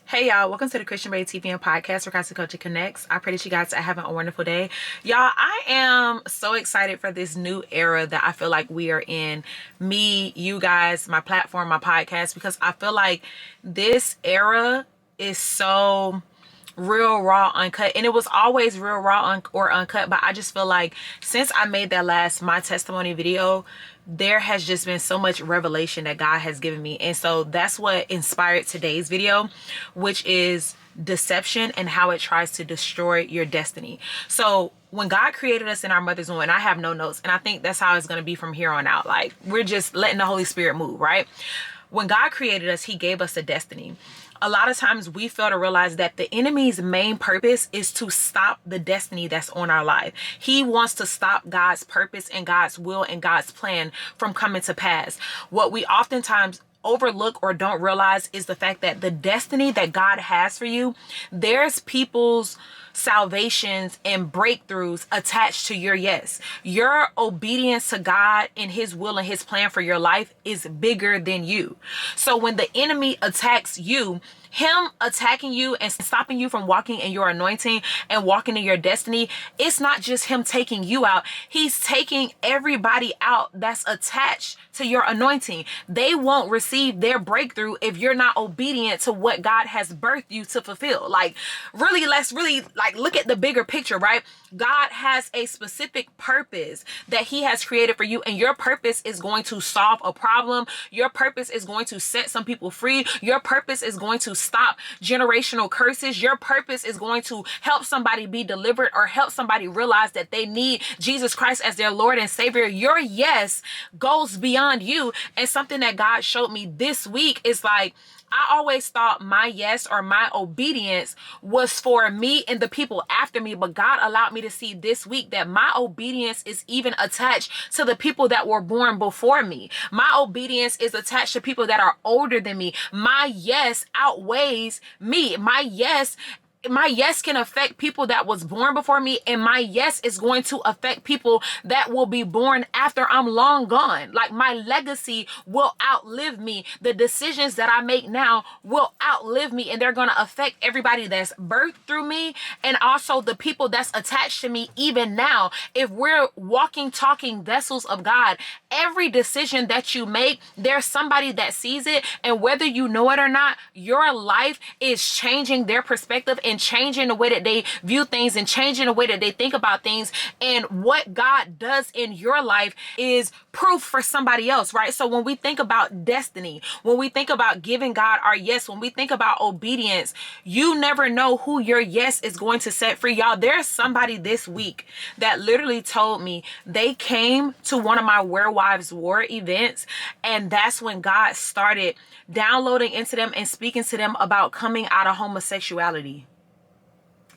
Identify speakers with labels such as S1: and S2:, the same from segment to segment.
S1: Hey y'all, welcome to the TheChristianBae TV and podcast where Constant Culture connects. I pray that you guys are having a wonderful day. Y'all, I am so excited for this new era that I feel like we are in. Me, you guys, my platform, my podcast, because I feel like this era is so real, raw, uncut. And it was always real, raw, or uncut. But I just feel like since I made that last My Testimony video, there has just been so much revelation that God has given me. And so that's what inspired today's video, which is deception and how it tries to destroy your destiny. So when God created us in our mother's womb, and I have no notes, and I think that's how it's going to be from here on out. Like, we're just letting the Holy Spirit move, right? When God created us, he gave us a destiny. A lot of times we fail to realize that the enemy's main purpose is to stop the destiny that's on our life. He wants to stop God's purpose and God's will and God's plan from coming to pass. What we oftentimes overlook or don't realize is the fact that the destiny that God has for you, there's people's salvations and breakthroughs attached to your yes. Your obedience to God and his will and his plan for your life is bigger than you. So when the enemy attacks you, him attacking you and stopping you from walking in your anointing and walking in your destiny, it's not just him taking you out. He's taking everybody out that's attached to your anointing. They won't receive their breakthrough if you're not obedient to what God has birthed you to fulfill. Like, really, let's really look at the bigger picture, right? God has a specific purpose that he has created for you, and your purpose is going to solve a problem. Your purpose is going to set some people free. Your purpose is going to stop generational curses. Your purpose is going to help somebody be delivered or help somebody realize that they need Jesus Christ as their Lord and Savior. Your yes goes beyond you. And something that God showed me this week is like, I always thought my yes or my obedience was for me and the people after me, but God allowed me to see this week that my obedience is even attached to the people that were born before me. My obedience is attached to people that are older than me. My yes outweighs me. My yes can affect people that was born before me, and my yes is going to affect people that will be born after I'm long gone. Like, my legacy will outlive me. The decisions that I make now will outlive me, and they're going to affect everybody that's birthed through me and also the people that's attached to me even now. If we're walking, talking vessels of God, every decision that you make, there's somebody that sees it, and whether you know it or not, your life is changing their perspective and changing the way that they view things and changing the way that they think about things. And what God does in your life is proof for somebody else, right? So when we think about destiny, when we think about giving God our yes, when we think about obedience, you never know who your yes is going to set free. Y'all, there's somebody this week that literally told me they came to one of my Werewolves War events, and that's when God started downloading into them and speaking to them about coming out of homosexuality.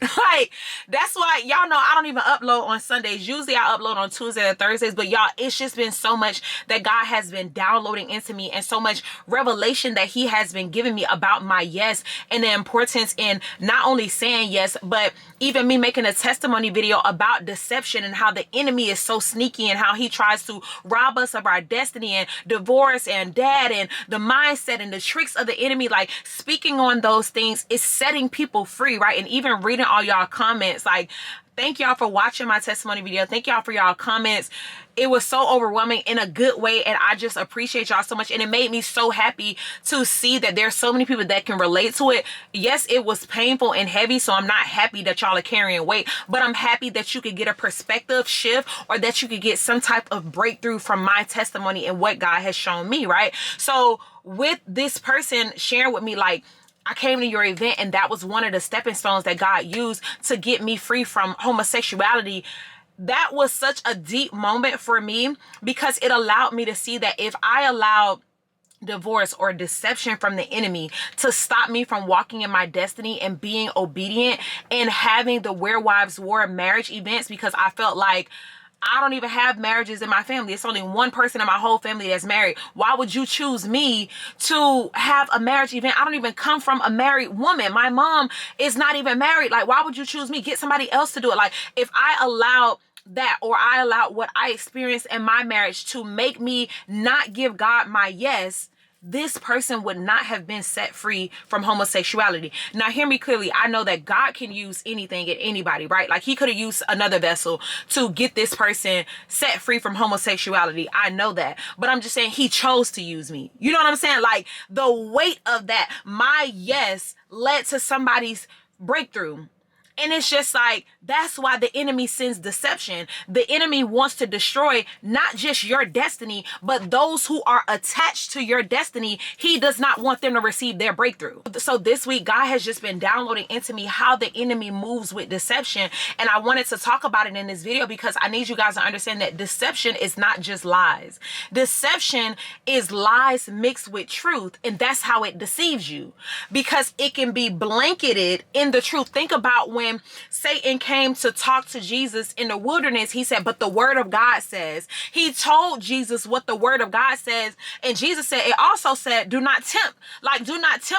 S1: Like, that's why, y'all know, I don't even upload on Sundays. Usually I upload on Tuesdays and Thursdays, but y'all, it's just been so much that God has been downloading into me and so much revelation that he has been giving me about my yes and the importance in not only saying yes, but even me making a testimony video about deception and how the enemy is so sneaky and how he tries to rob us of our destiny and divorce and dad and the mindset and the tricks of the enemy. Like, speaking on those things is setting people free, right? And even reading all y'all comments, like, thank y'all for watching my testimony video. Thank y'all for y'all comments. It was so overwhelming in a good way, and I just appreciate y'all so much. And it made me so happy to see that there's so many people that can relate to it. Yes, it was painful and heavy, so I'm not happy that y'all are carrying weight, but I'm happy that you could get a perspective shift or that you could get some type of breakthrough from my testimony and what God has shown me, right? So with this person sharing with me, like, I came to your event and that was one of the stepping stones that God used to get me free from homosexuality. That was such a deep moment for me because it allowed me to see that if I allowed divorce or deception from the enemy to stop me from walking in my destiny and being obedient and having the Werewolves War marriage events, because I felt like I don't even have marriages in my family. It's only one person in my whole family that's married. Why would you choose me to have a marriage event? I don't even come from a married woman. My mom is not even married. Like, why would you choose me? Get somebody else to do it. Like, if I allowed that, or I allowed what I experienced in my marriage to make me not give God my yes, this person would not have been set free from homosexuality. Now, hear me clearly. I know that God can use anything and anybody, right? Like he could have used another vessel to get this person set free from homosexuality. I know that. But I'm just saying he chose to use me. You know what I'm saying? Like the weight of that, my yes led to somebody's breakthrough. And it's just like, that's why the enemy sends deception. The enemy wants to destroy not just your destiny, but those who are attached to your destiny. He does not want them to receive their breakthrough. So this week, God has just been downloading into me how the enemy moves with deception. And I wanted to talk about it in this video because I need you guys to understand that deception is not just lies. Deception is lies mixed with truth. And that's how it deceives you, because it can be blanketed in the truth. Think about when Satan came to talk to Jesus in the wilderness. He said, but the word of God says. He told Jesus what the word of God says. And Jesus said, it also said, do not tempt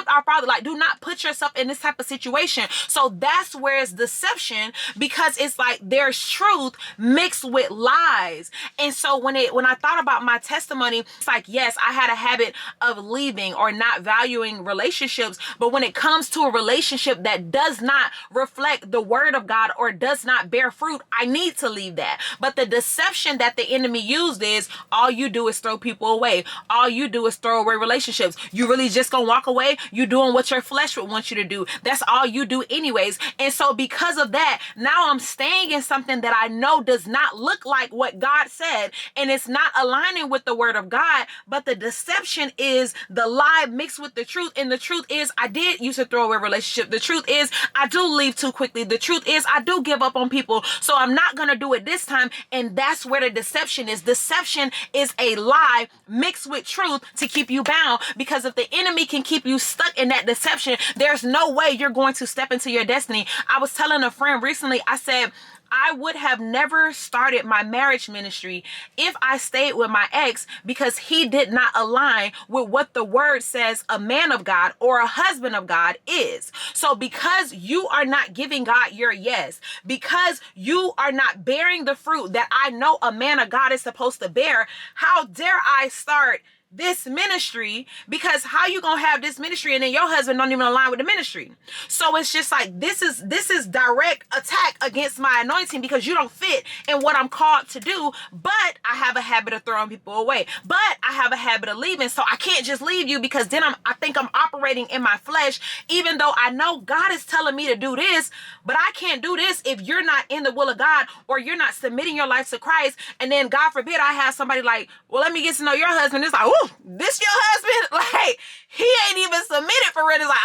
S1: our Father. Like, do not put yourself in this type of situation. So that's where it's deception, because it's like there's truth mixed with lies. And so when I thought about my testimony, it's like, yes, I had a habit of leaving or not valuing relationships. But when it comes to a relationship that does not reflect the word of God or does not bear fruit, I need to leave that. But the deception that the enemy used is, all you do is throw people away. All you do is throw away relationships. You really just gonna walk away? You doing what your flesh would want you to do. That's all you do anyways. And so because of that, now I'm staying in something that I know does not look like what God said, and it's not aligning with the word of God. But the deception is the lie mixed with the truth. And the truth is, I did used to throw away a relationship. The truth is, I do leave too quickly. The truth is, I do give up on people, so I'm not going to do it this time. And that's where the deception is. Deception is a lie mixed with truth to keep you bound, because if the enemy can keep you stuck in that deception, there's no way you're going to step into your destiny. I was telling a friend recently, I said, I would have never started my marriage ministry if I stayed with my ex, because he did not align with what the word says a man of God or a husband of God is. So because you are not giving God your yes, because you are not bearing the fruit that I know a man of God is supposed to bear, how dare I start this ministry? Because how you gonna have this ministry and then your husband don't even align with the ministry? So it's just like, this is direct attack against my anointing, because you don't fit in what I'm called to do. But I have a habit of throwing people away, but I have a habit of leaving. So I can't just leave you, because then I think I'm operating in my flesh, even though I know God is telling me to do this. But I can't do this if you're not in the will of God, or you're not submitting your life to Christ. And then God forbid I have somebody like, well, let me get to know your husband. It's like, oh, this your husband? Like, he ain't even submitted for real. It's like,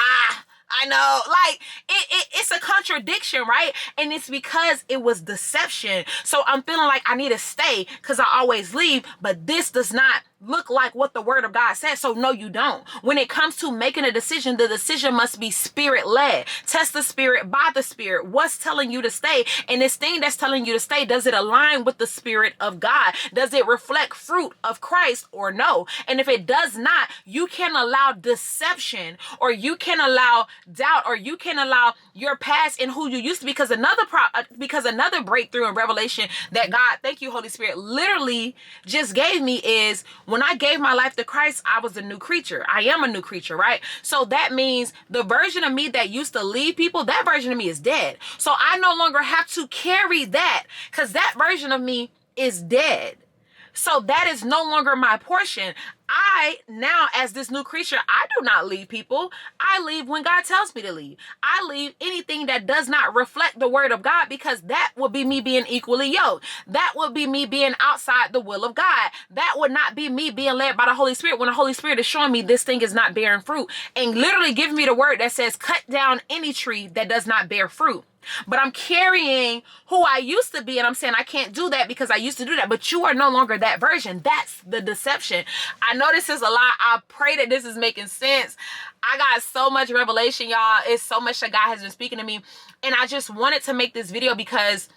S1: I know, like it's a contradiction, right? And it's because it was deception. So I'm feeling like I need to stay because I always leave, but this does not look like what the word of God says. So no, you don't. When it comes to making a decision, the decision must be spirit led. Test the spirit by the spirit. What's telling you to stay? And this thing that's telling you to stay, does it align with the spirit of God? Does it reflect fruit of Christ or no? And if it does not, you can allow deception, or you can allow doubt, or you can allow your past and who you used to be. Because another breakthrough and revelation that God, thank you, Holy Spirit, literally just gave me is, when I gave my life to Christ, I was a new creature. I am a new creature, right? So that means the version of me that used to leave people, that version of me is dead. So I no longer have to carry that, because that version of me is dead. So that is no longer my portion. I now, as this new creature, I do not leave people. I leave when God tells me to leave. I leave anything that does not reflect the word of God, because that would be me being equally yoked. That would be me being outside the will of God. That would not be me being led by the Holy Spirit, when the Holy Spirit is showing me this thing is not bearing fruit, and literally giving me the word that says, cut down any tree that does not bear fruit. But I'm carrying who I used to be, and I'm saying I can't do that because I used to do that. But you are no longer that version. That's the deception. I know this is a lot. I pray that this is making sense. I got so much revelation, y'all. It's so much that God has been speaking to me. And I just wanted to make this video because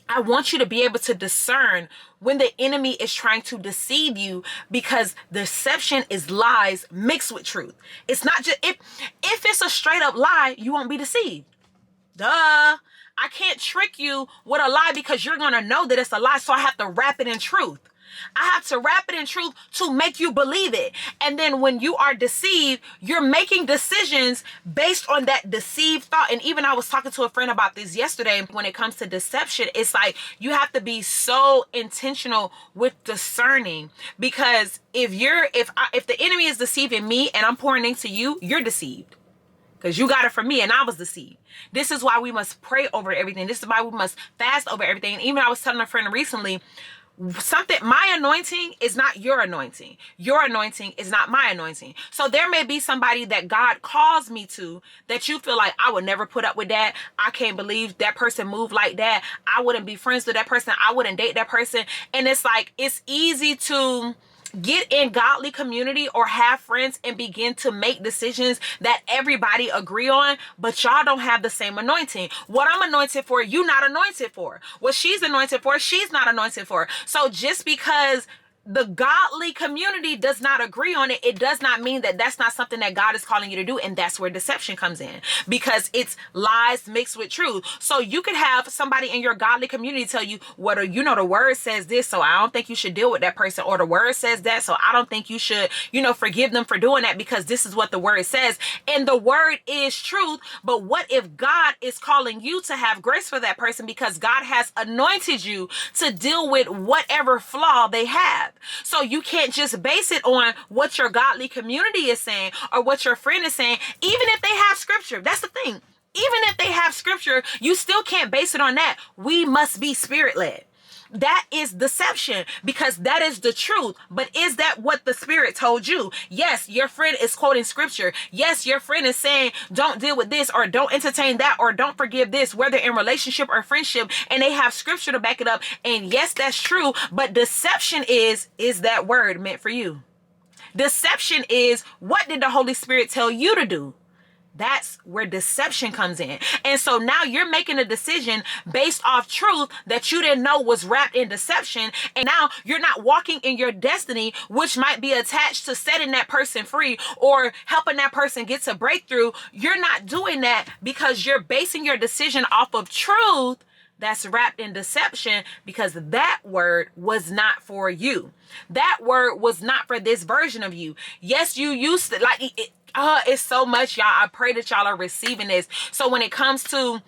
S1: I want you to be able to discern when the enemy is trying to deceive you, because deception is lies mixed with truth. It's not just, if it's a straight up lie, you won't be deceived. Duh. I can't trick you with a lie, because you're going to know that it's a lie. So I have to wrap it in truth. I have to wrap it in truth to make you believe it. And then when you are deceived, you're making decisions based on that deceived thought. And even I was talking to a friend about this yesterday. When it comes to deception, it's like you have to be so intentional with discerning, because if the enemy is deceiving me and I'm pouring into you, you're deceived. Because you got it from me and I was deceived. This is why we must pray over everything. This is why we must fast over everything. And even I was telling a friend recently, my anointing is not your anointing. Your anointing is not my anointing. So there may be somebody that God calls me to that you feel like, I would never put up with that. I can't believe that person moved like that. I wouldn't be friends with that person. I wouldn't date that person. And it's like, it's easy to get in godly community or have friends and begin to make decisions that everybody agree on, but y'all don't have the same anointing. What I'm anointed for, you not anointed for. What she's anointed for, she's not anointed for. So just because the godly community does not agree on it, it does not mean that that's not something that God is calling you to do. And that's where deception comes in, because it's lies mixed with truth. So you could have somebody in your godly community tell you, the word says this, so I don't think you should deal with that person. Or the word says that, so I don't think you should, forgive them for doing that, because this is what the word says. And the word is truth. But what if God is calling you to have grace for that person, because God has anointed you to deal with whatever flaw they have? So you can't just base it on what your godly community is saying or what your friend is saying, even if they have scripture. That's the thing. Even if they have scripture, you still can't base it on that. We must be spirit-led. That is deception, because that is the truth. But is that what the Spirit told you? Yes, your friend is quoting scripture. Yes, your friend is saying, don't deal with this, or don't entertain that, or don't forgive this, whether in relationship or friendship, and they have scripture to back it up. And yes, that's true. But deception is that word meant for you? Deception is, what did the Holy Spirit tell you to do? That's where deception comes in. And so now you're making a decision based off truth that you didn't know was wrapped in deception. And now you're not walking in your destiny, which might be attached to setting that person free or helping that person get to breakthrough. You're not doing that because you're basing your decision off of truth that's wrapped in deception, because that word was not for you. That word was not for this version of you. Yes, you used to like it. It's so much, y'all. I pray that y'all are receiving this. So when it comes to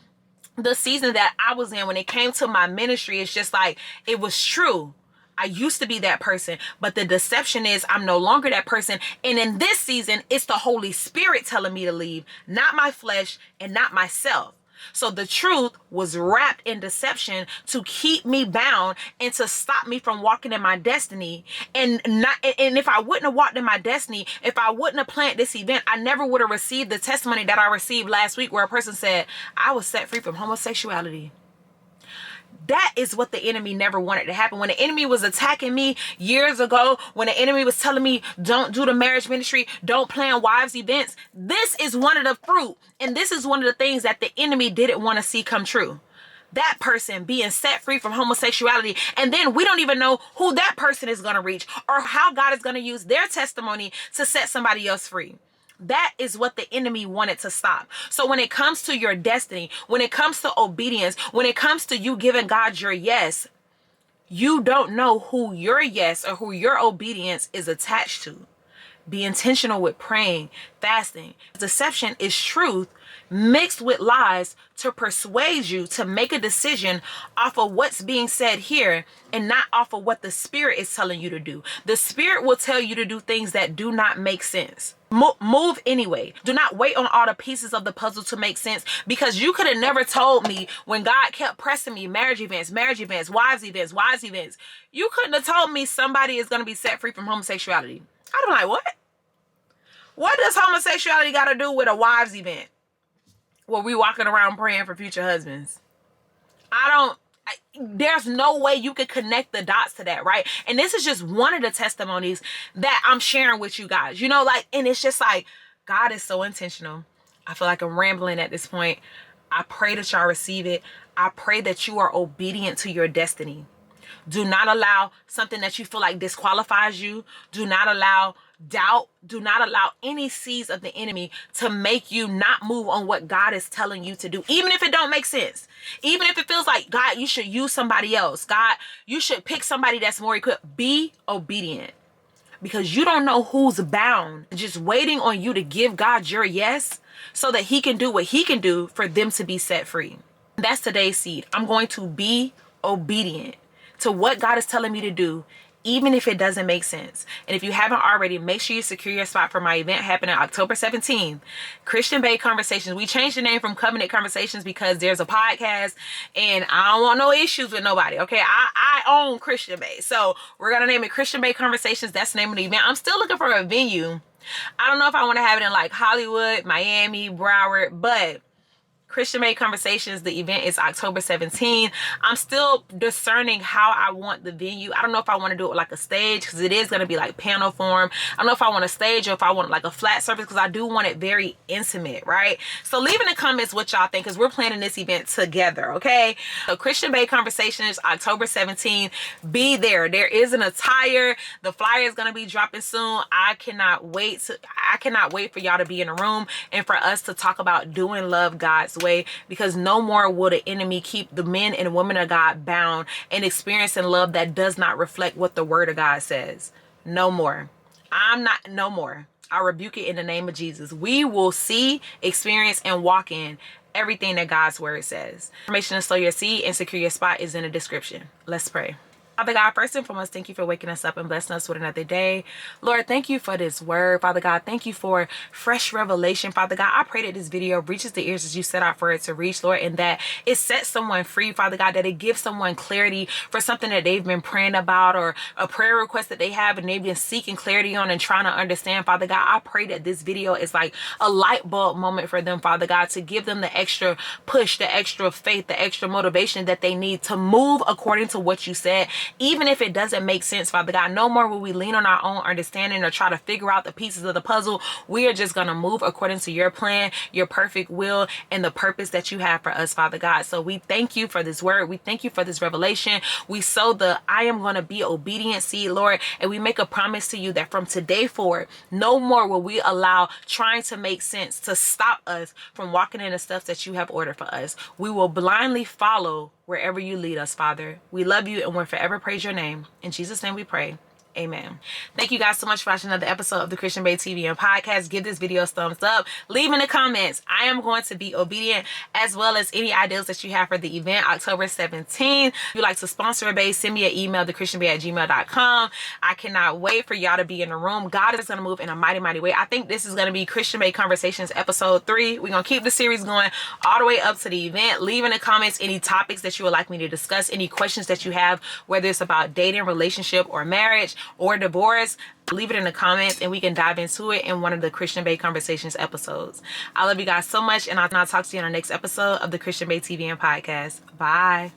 S1: the season that I was in, when it came to my ministry, it's just like, it was true. I used to be that person, but the deception is I'm no longer that person. And in this season, it's the Holy Spirit telling me to leave, not my flesh and not myself. So the truth was wrapped in deception to keep me bound and to stop me from walking in my destiny. And if I wouldn't have walked in my destiny, if I wouldn't have planned this event, I never would have received the testimony that I received last week, where a person said, I was set free from homosexuality. That is what the enemy never wanted to happen. When the enemy was attacking me years ago, when the enemy was telling me, don't do the marriage ministry, don't plan wives events, this is one of the fruit. And this is one of the things that the enemy didn't want to see come true. That person being set free from homosexuality. And then we don't even know who that person is going to reach or how God is going to use their testimony to set somebody else free. That is what the enemy wanted to stop. So when it comes to your destiny, when it comes to obedience, when it comes to you giving God your yes, you don't know who your yes or who your obedience is attached to. Be intentional with praying, fasting. Deception is truth mixed with lies to persuade you to make a decision off of what's being said here and not off of what the Spirit is telling you to do. The Spirit will tell you to do things that do not make sense. Move anyway. Do not wait on all the pieces of the puzzle to make sense, because you could have never told me when God kept pressing me, marriage events, wives events. You couldn't have told me somebody is going to be set free from homosexuality. I'd be like, what? What does homosexuality got to do with a wives event? Well, we walking around praying for future husbands. There's no way you could connect the dots to that, right? And this is just one of the testimonies that I'm sharing with you guys, and it's just like, God is so intentional. I feel like I'm rambling at this point. I pray that y'all receive it. I pray that you are obedient to your destiny. Do not allow something that you feel like disqualifies you. Do not allow doubt. Do not allow any seeds of the enemy to make you not move on what God is telling you to do. Even if it don't make sense. Even if it feels like, God, you should use somebody else. God, you should pick somebody that's more equipped. Be obedient. Because you don't know who's bound, just waiting on you to give God your yes so that he can do what he can do for them to be set free. That's today's seed. I'm going to be obedient to what God is telling me to do, even if it doesn't make sense. And if you haven't already, make sure you secure your spot for my event happening October 17th. Christian Bae Conversations. We changed the name from Covenant Conversations because there's a podcast and I don't want no issues with nobody. Okay, I own Christian Bae. So we're going to name it Christian Bae Conversations. That's the name of the event. I'm still looking for a venue. I don't know if I want to have it in like Hollywood, Miami, Broward, but Christian Bae Conversations, the event is October 17th. I'm still discerning how I want the venue. I don't know if I want to do it like a stage because it is going to be like panel form. I don't know if I want a stage or if I want like a flat surface because I do want it very intimate, right? So leave in the comments what y'all think because we're planning this event together, okay? So Christian Bae Conversations, October 17th. Be there. There is an attire. The flyer is going to be dropping soon. I cannot wait for y'all to be in the room and for us to talk about doing love God's way, because no more will the enemy keep the men and women of God bound and experiencing love that does not reflect what the word of God says. No more. No more. I rebuke it in the name of Jesus. We will see, experience, and walk in everything that God's word says. Information to sow your seed and secure your spot is in the description. Let's pray. Father God, first and foremost, thank you for waking us up and blessing us with another day. Lord, thank you for this word. Father God, thank you for fresh revelation. Father God, I pray that this video reaches the ears as you set out for it to reach, Lord, and that it sets someone free, Father God, that it gives someone clarity for something that they've been praying about or a prayer request that they have and they've been seeking clarity on and trying to understand. Father God, I pray that this video is like a light bulb moment for them, Father God, to give them the extra push, the extra faith, the extra motivation that they need to move according to what you said. Even if it doesn't make sense, Father God, no more will we lean on our own understanding or try to figure out the pieces of the puzzle. We are just going to move according to your plan, your perfect will, and the purpose that you have for us, Father God. So we thank you for this word. We thank you for this revelation. We sow the I am going to be obedient seed, Lord, and we make a promise to you that from today forward, no more will we allow trying to make sense to stop us from walking in the steps that you have ordered for us. We will blindly follow wherever you lead us, Father. We love you and we'll forever praise your name. In Jesus' name we pray. Amen. Thank you guys so much for watching another episode of the Christian Bae TV and podcast. Give this video a thumbs up. Leave in the comments. I am going to be obedient, as well as any ideas that you have for the event October 17th. If you'd like to sponsor a bae, send me an email, thechristianbae@gmail.com. I cannot wait for y'all to be in the room. God is going to move in a mighty, mighty way. I think this is going to be Christian Bae Conversations episode 3. We're going to keep the series going all the way up to the event. Leave in the comments any topics that you would like me to discuss, any questions that you have, whether it's about dating, relationship, or marriage, or divorce. Leave it in the comments and we can dive into it in one of the Christian Bae Conversations episodes. I love you guys so much, and I'll talk to you on the next episode of the Christian Bae TV and podcast. Bye.